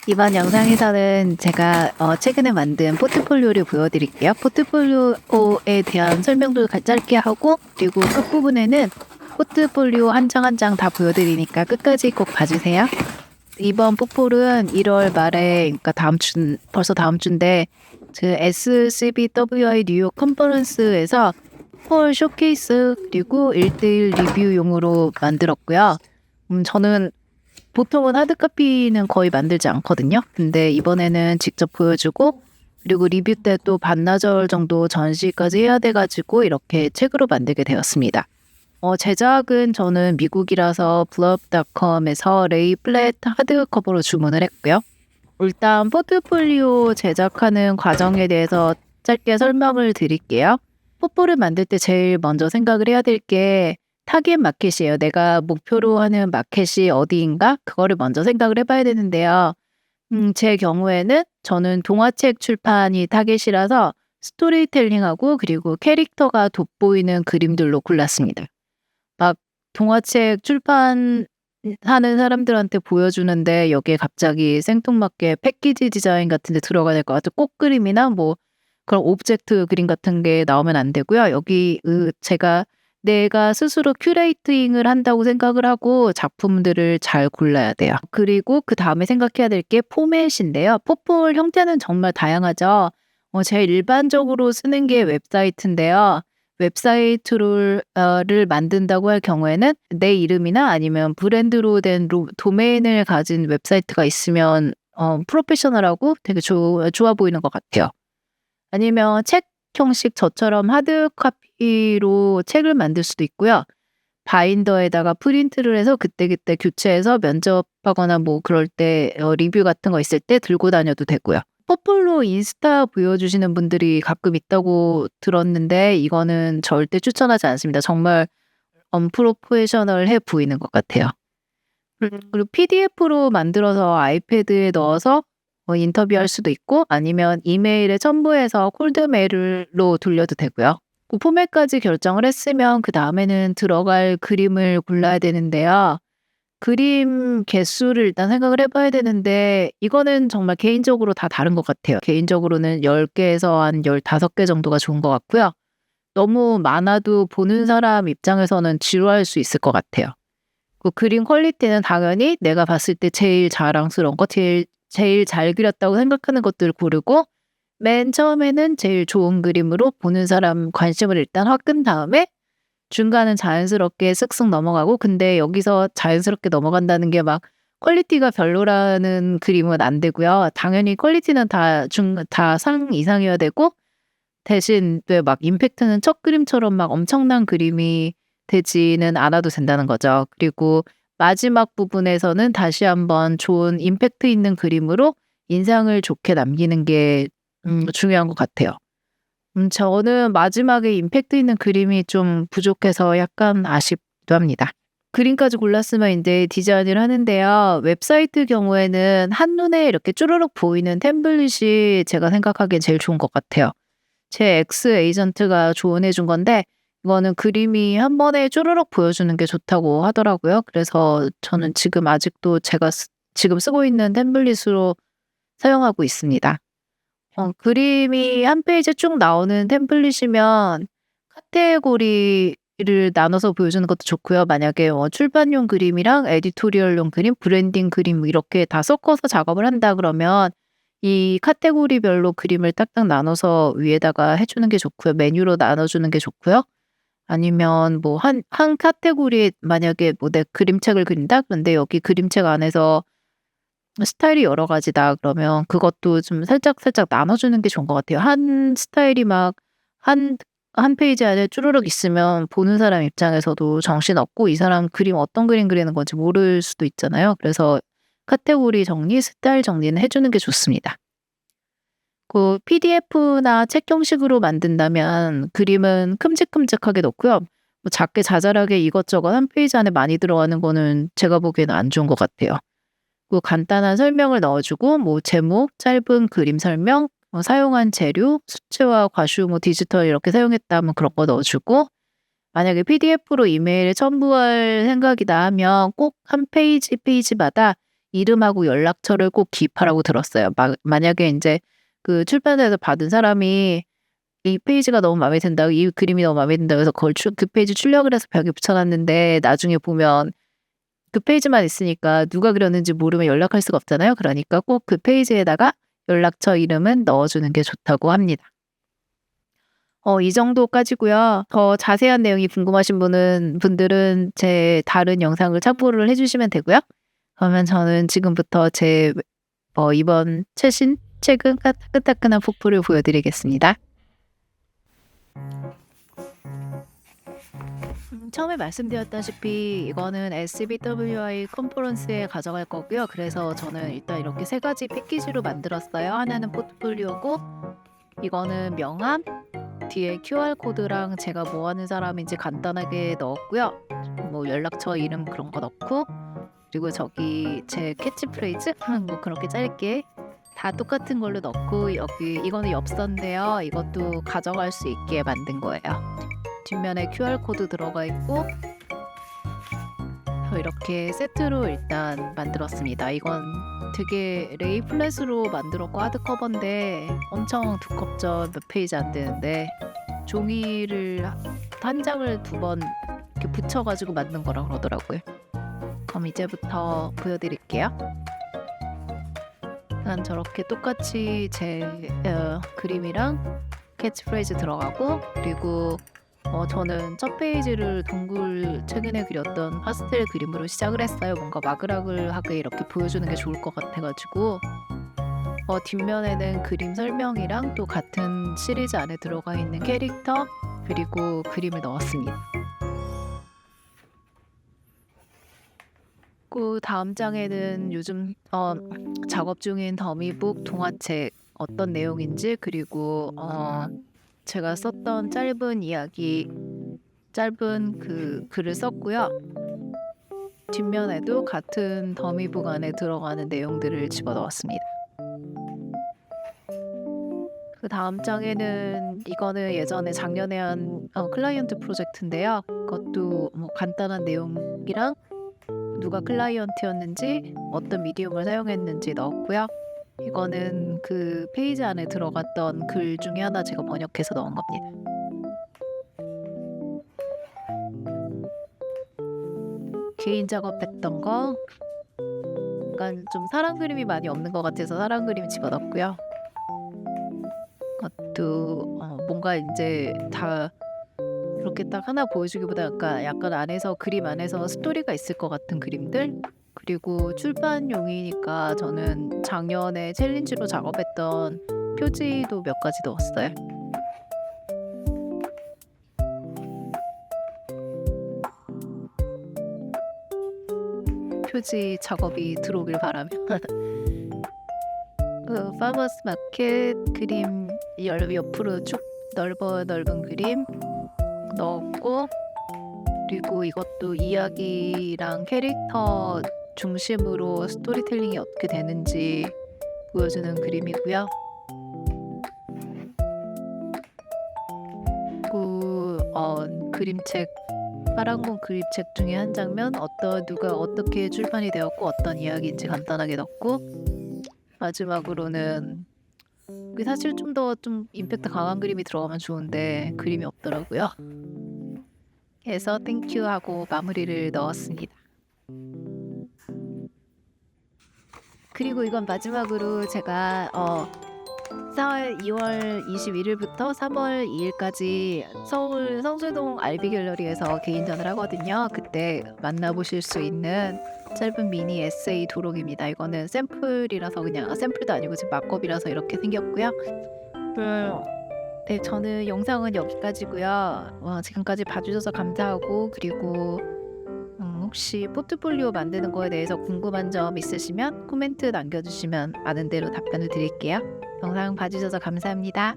이번 영상에서는 제가 최근에 만든 포트폴리오를 보여드릴게요. 포트폴리오에 대한 설명도 짧게 하고, 그리고 끝부분에는 포트폴리오 한 장 한 장 다 보여드리니까 끝까지 꼭 봐주세요. 이번 포폴은 1월 말에, 그러니까 벌써 다음 주인데, 그 SCBWI 뉴욕 컨퍼런스에서 폴 쇼케이스 그리고 1대1 리뷰용으로 만들었고요. 저는 보통은 하드카피는 거의 만들지 않거든요. 근데 이번에는 직접 보여주고, 그리고 리뷰 때 또 반나절 정도 전시까지 해야 돼가지고 이렇게 책으로 만들게 되었습니다. 제작은 저는 미국이라서 블럽닷컴에서 레이 플랫 하드커버로 주문을 했고요. 일단 포트폴리오 제작하는 과정에 대해서 짧게 설명을 드릴게요. 포폴을 만들 때 제일 먼저 생각을 해야 될 게 타깃 마켓이에요. 내가 목표로 하는 마켓이 어디인가? 그거를 먼저 생각을 해봐야 되는데요. 제 경우에는 저는 동화책 출판이 타깃이라서 스토리텔링하고 그리고 캐릭터가 돋보이는 그림들로 골랐습니다. 막 동화책 출판하는 사람들한테 보여주는데 여기에 갑자기 생뚱맞게 패키지 디자인 같은 데 들어가야 될 것 같아요. 꽃그림이나 뭐 그런 오브젝트 그림 같은 게 나오면 안 되고요. 여기 내가 스스로 큐레이팅을 한다고 생각을 하고 작품들을 잘 골라야 돼요. 그리고 그다음에 생각해야 될 게 포맷인데요. 포폴 형태는 정말 다양하죠. 제일 일반적으로 쓰는 게 웹사이트인데요. 웹사이트를 를 만든다고 할 경우에는 내 이름이나 아니면 브랜드로 된 도메인을 가진 웹사이트가 있으면 프로페셔널하고 되게 좋아 보이는 것 같아요. 아니면 책 형식 저처럼 하드 카피로 책을 만들 수도 있고요. 바인더에다가 프린트를 해서 그때그때 교체해서 면접하거나 뭐 그럴 때 리뷰 같은 거 있을 때 들고 다녀도 되고요. 퍼플로 인스타 보여주시는 분들이 가끔 있다고 들었는데 이거는 절대 추천하지 않습니다. 정말 언프로페셔널해 보이는 것 같아요. 그리고 PDF로 만들어서 아이패드에 넣어서 인터뷰할 수도 있고 아니면 이메일에 첨부해서 콜드 메일로 돌려도 되고요. 그 포맷까지 결정을 했으면 그다음에는 들어갈 그림을 골라야 되는데요. 그림 개수를 일단 생각을 해 봐야 되는데 이거는 정말 개인적으로 다 다른 것 같아요. 개인적으로는 10 개에서 한 15개 정도가 좋은 것 같고요. 너무 많아도 보는 사람 입장에서는 지루할 수 있을 것 같아요. 그 그림 퀄리티는 당연히 내가 봤을 때 제일 자랑스러운 거, 제일 잘 그렸다고 생각하는 것들을 고르고 맨 처음에는 제일 좋은 그림으로 보는 사람 관심을 일단 확 끈 다음에 중간은 자연스럽게 쓱쓱 넘어가고, 근데 여기서 자연스럽게 넘어간다는 게 막 퀄리티가 별로라는 그림은 안 되고요. 당연히 퀄리티는 다 상 이상이어야 되고, 대신 왜 막 임팩트는 첫 그림처럼 막 엄청난 그림이 되지는 않아도 된다는 거죠. 그리고 마지막 부분에서는 다시 한번 좋은 임팩트 있는 그림으로 인상을 좋게 남기는 게 중요한 것 같아요. 저는 마지막에 임팩트 있는 그림이 좀 부족해서 약간 아쉽기도 합니다. 그림까지 골랐으면 인제 디자인을 하는데요. 웹사이트 경우에는 한눈에 이렇게 쭈루룩 보이는 템플릿이 제가 생각하기엔 제일 좋은 것 같아요. 제 엑스 에이전트가 조언해 준 건데 이거는 그림이 한 번에 쭈루룩 보여주는 게 좋다고 하더라고요. 그래서 저는 지금 아직도 제가 지금 쓰고 있는 템플릿으로 사용하고 있습니다. 그림이 한 페이지에 쭉 나오는 템플릿이면 카테고리를 나눠서 보여주는 것도 좋고요. 만약에 출판용 그림이랑 에디토리얼용 그림, 브랜딩 그림 뭐 이렇게 다 섞어서 작업을 한다 그러면 이 카테고리별로 그림을 딱딱 나눠서 위에다가 해 주는 게 좋고요. 메뉴로 나눠 주는 게 좋고요. 아니면 뭐 한 카테고리에 만약에 뭐 내 그림책을 그린다? 그런데 여기 그림책 안에서 스타일이 여러 가지다 그러면 그것도 좀 살짝살짝 나눠 주는 게 좋은 것 같아요. 한 스타일이 막 한 페이지 안에 쭈루룩 있으면 보는 사람 입장에서도 정신없고 이 사람 그림 어떤 그림 그리는 건지 모를 수도 있잖아요. 그래서 카테고리 정리, 스타일 정리는 해 주는 게 좋습니다. 그 PDF나 책 형식으로 만든다면 그림은 큼직큼직하게 넣고요. 뭐 작게 자잘하게 이것저것 한 페이지 안에 많이 들어가는 거는 제가 보기에는 안 좋은 것 같아요. 그 간단한 설명을 넣어 주고 뭐 제목, 짧은 그림 설명, 사용한 재료, 수채화, 과슈, 뭐 디지털 이렇게 사용했다 하면 그런 거 넣어 주고, 만약에 PDF로 이메일에 첨부할 생각이다 하면 꼭 한 페이지마다 이름하고 연락처를 꼭 기입하라고 들었어요. 만약에 인제 그 출판사에서 받은 사람이 이 페이지가 너무 마음에 든다, 이 그림이 너무 마음에 든다 그래서 그걸 그 페이지 출력을 해서 벽에 붙여 놨는데 나중에 보면 그 페이지만 있으니까 누가 그렸는지 모르면 연락할 수가 없잖아요. 그러니까 꼭 그 페이지에다가 연락처 이름은 넣어 주는 게 좋다고 합니다. 이 정도까지고요. 더 자세한 내용이 궁금하신 분들은 제 다른 영상을 참고를 해 주시면 되고요. 그러면 저는 지금부터 제 이번 최근 따끈따끈한 폭포를 보여 드리겠습니다. 처음에 말씀드렸다시피 이거는 SBWI 컨퍼런스에 가져갈 거고요. 그래서 저는 일단 이렇게 3 가지 패키지로 만들었어요. 하나는 포트폴리오고, 이거는 명함, 뒤에 QR 코드랑 제가 뭐 하는 사람인지 간단하게 넣었고요. 뭐 연락처 이름 그런 거 넣고, 그리고 저기 제 캐치프레이즈 뭐 그렇게 짧게 다 똑같은 걸로 넣고, 여기 이거는 엽서인데요. 이것도 가져갈 수 있게 만든 거예요. 뒷면에 QR 코드 들어가 있고, 이렇게 세트로 일단 만들었습니다. 이건 되게 레이플렛으로 만들었고 하드커버인데 엄청 두껍죠. 몇 페이지 안 되는데 종이를 한 장을 2번 이렇게 붙여가지고 만든 거라 그러더라고요. 그럼 이제부터 보여드릴게요. 일단 저렇게 똑같이 제 그림이랑 캐치프레이즈 들어가고, 그리고 저는 첫 페이지를 최근에 그렸던 파스텔 그림으로 시작을 했어요. 뭔가 마그라글하게 이렇게 보여주는 게 좋을 것 같아가지고 뒷면에는 그림 설명이랑 또 같은 시리즈 안에 들어가 있는 캐릭터 그리고 그림을 넣었습니다. 그 다음 장에는 요즘 작업 중인 더미북 동화책 어떤 내용인지, 그리고 제가 썼던 짧은 그 글을 썼고요. 뒷면에도 같은 더미북 안에 들어가는 내용들을 집어넣었습니다. 그 다음 장에는 이거는 예전에 작년에 한 클라이언트 프로젝트인데요. 그것도 뭐 간단한 내용이랑 누가 클라이언트였는지 어떤 미디움을 사용했는지 넣었고요. 이거는 그 페이지 안에 들어갔던 글 중에 하나 제가 번역해서 넣은 겁니다. 개인 작업했던 거, 약간 좀 사람 그림이 많이 없는 것 같아서 사람 그림 집어넣었고요. 그것도 뭔가 이제 다 그렇게 딱 하나 보여주기보다 약간 안에서 그림 안에서 스토리가 있을 것 같은 그림들, 그리고 출판용이니까 저는 작년에 챌린지로 작업했던 표지도 몇 가지 넣었어요. 표지 작업이 들어오길 바라며 그 파머스 마켓 그림 옆으로 쭉 넓은 그림 넣었고, 그리고 이것도 이야기랑 캐릭터 중심으로 스토리텔링이 어떻게 되는지 보여주는 그림이고요. 그림책, 파랑몬 그림책 중에 한 장면, 누가 어떻게 출판이 되었고 어떤 이야기인지 간단하게 넣고, 마지막으로는 사실 좀 더 임팩트 강한 그림이 들어가면 좋은데 그림이 없더라고요. 그래서 땡큐 하고 마무리를 넣었습니다. 그리고 이건 마지막으로 제가 2월 21일부터 3월 2일까지 서울 성수동 알비 갤러리에서 개인전을 하거든요. 그때 만나보실 수 있는 짧은 미니 에세이 도록입니다. 이거는 샘플이라서, 그냥 샘플도 아니고 지금 막업이라서 이렇게 생겼고요. 네, 저는 영상은 여기까지고요. 지금까지 봐주셔서 감사하고, 그리고 혹시 포트폴리오 만드는 거에 대해서 궁금한 점 있으시면 코멘트 남겨주시면 아는 대로 답변을 드릴게요. 영상 봐주셔서 감사합니다.